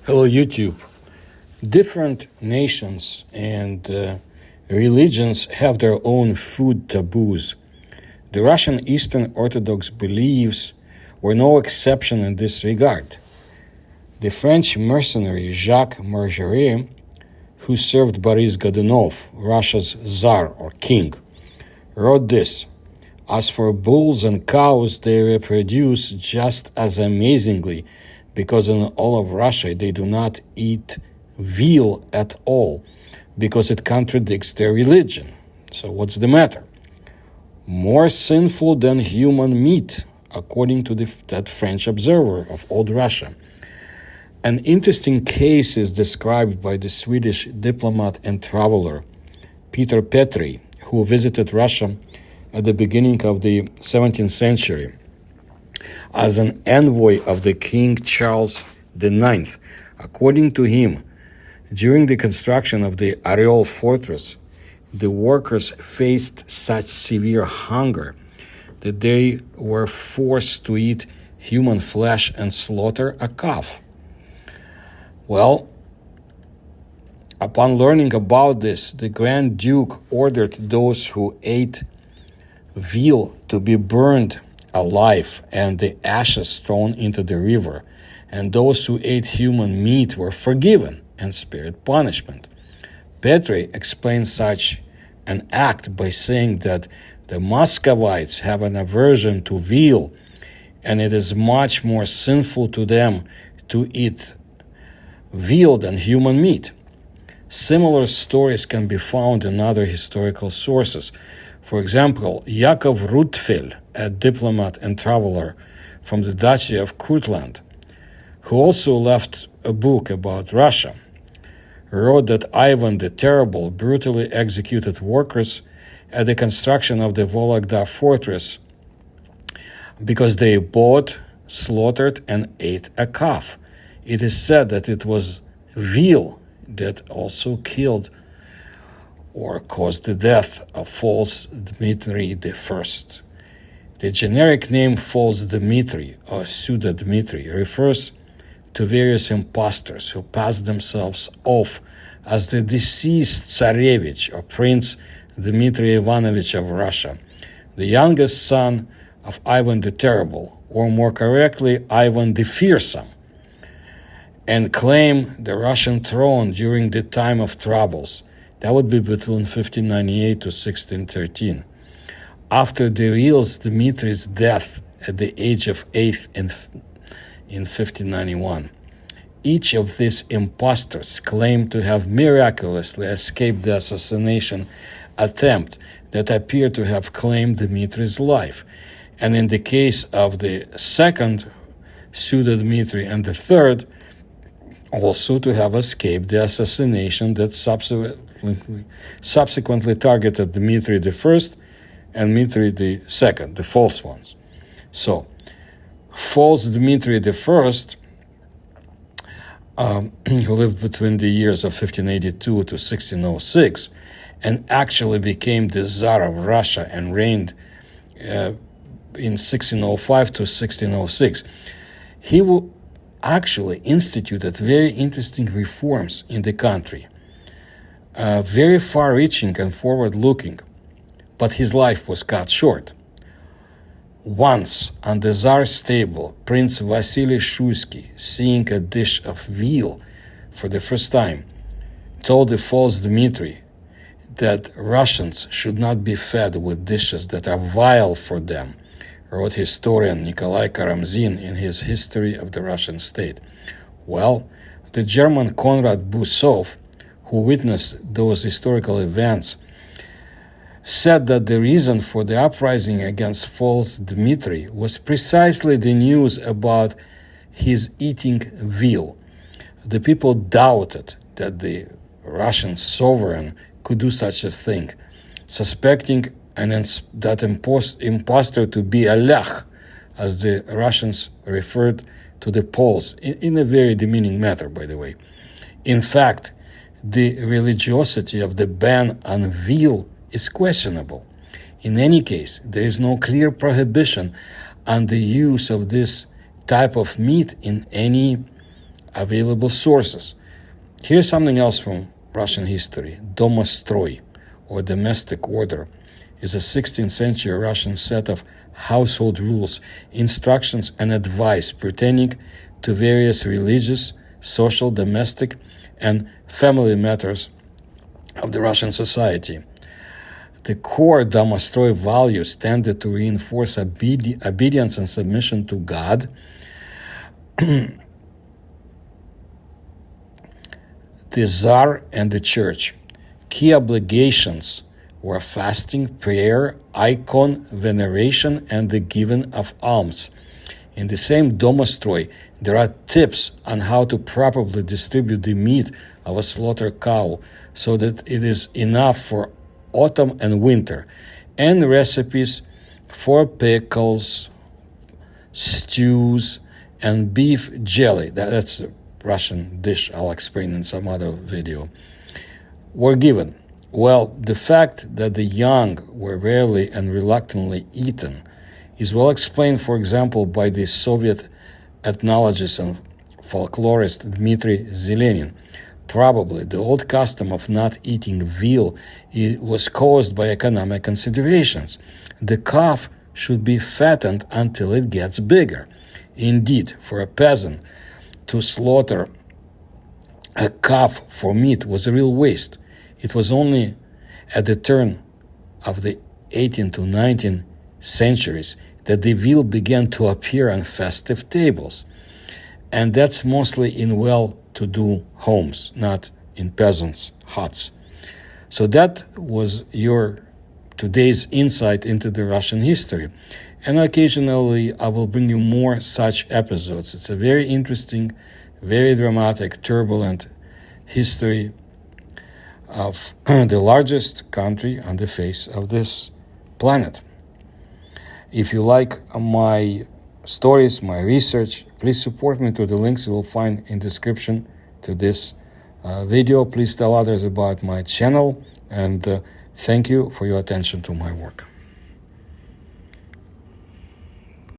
Hello, YouTube. Different nations and religions have their own food taboos. The Russian Eastern Orthodox beliefs were no exception in this regard. The French mercenary Jacques Margerie, who served Boris Godunov, Russia's Tsar or king, wrote this: "As for bulls and cows, they reproduce just as amazingly, because in all of Russia they do not eat veal at all, because it contradicts their religion. So what's the matter? More sinful than human meat," according to that French observer of old Russia. An interesting case is described by the Swedish diplomat and traveler Peter Petri, who visited Russia at the beginning of the 17th century as an envoy of the King Charles IX. According to him, during the construction of the Oryol fortress, the workers faced such severe hunger that they were forced to eat human flesh and slaughter a calf. Well, upon learning about this, the Grand Duke ordered those who ate veal to be burned alive and the ashes thrown into the river, and those who ate human meat were forgiven and spared punishment. Petri explains such an act by saying that the Muscovites have an aversion to veal, and it is much more sinful to them to eat veal than human meat. Similar stories can be found in other historical sources. For example, Yakov Rutfel, a diplomat and traveler from the Duchy of Kurland, who also left a book about Russia, wrote that Ivan the Terrible brutally executed workers at the construction of the Vologda fortress because they bought, slaughtered, and ate a calf. It is said that it was veal that also killed or caused the death of False Dmitry I. The generic name False Dmitry or Pseudo Dmitry refers to various impostors who pass themselves off as the deceased Tsarevich or Prince Dmitry Ivanovich of Russia, the youngest son of Ivan the Terrible, or more correctly, Ivan the Fearsome, and claim the Russian throne during the time of troubles. That would be between 1598 to 1613. After the real Dmitry's death at the age of 8 in 1591, each of these impostors claimed to have miraculously escaped the assassination attempt that appeared to have claimed Dmitry's life, and in the case of the second Pseudo Dmitry and the third, also to have escaped the assassination that subsequently targeted Dmitry I and Dmitry II, the false ones. So, false Dmitry I, who lived between the years of 1582 to 1606, and actually became the Tsar of Russia and reigned in 1605 to 1606. He actually instituted very interesting reforms in the country, very far-reaching and forward-looking, but his life was cut short. Once, on the Tsar's table, Prince Vasily Shuisky, seeing a dish of veal for the first time, told the false Dmitry that Russians should not be fed with dishes that are vile for them, wrote historian Nikolai Karamzin in his History of the Russian State. Well, the German Konrad Busov, who witnessed those historical events, said that the reason for the uprising against false Dmitry was precisely the news about his eating veal. The people doubted that the Russian sovereign could do such a thing, suspecting that impostor to be a lech, as the Russians referred to the Poles, in a very demeaning manner, by the way. In fact, the religiosity of the ban on veal is questionable. In any case, there is no clear prohibition on the use of this type of meat in any available sources. Here's something else from Russian history. Domostroy, or domestic order, is a 16th century Russian set of household rules, instructions, and advice pertaining to various religious, social, domestic, and family matters of the Russian society. The core Domostroy values tended to reinforce obedience and submission to God, the Tsar, and the Church. Key obligations were fasting, prayer, icon veneration, and the giving of alms. In the same Domostroy, there are tips on how to properly distribute the meat of a slaughtered cow so that it is enough for autumn and winter, and recipes for pickles, stews, and beef jelly. That's a Russian dish I'll explain in some other video. Were given. Well, the fact that the young were rarely and reluctantly eaten is well explained, for example, by the Soviet ethnologist and folklorist Dmitry Zelenin. Probably the old custom of not eating veal was caused by economic considerations. The calf should be fattened until it gets bigger. Indeed, for a peasant, to slaughter a calf for meat was a real waste. It was only at the turn of the 18th to 19th centuries that the veal began to appear on festive tables. And that's mostly in well-to-do homes, not in peasants' huts. So that was your today's insight into the Russian history. And occasionally I will bring you more such episodes. It's a very interesting, very dramatic, turbulent history of the largest country on the face of this planet. If you like my stories, my research, please support me through the links you will find in description to this video. Please tell others about my channel, and thank you for your attention to my work.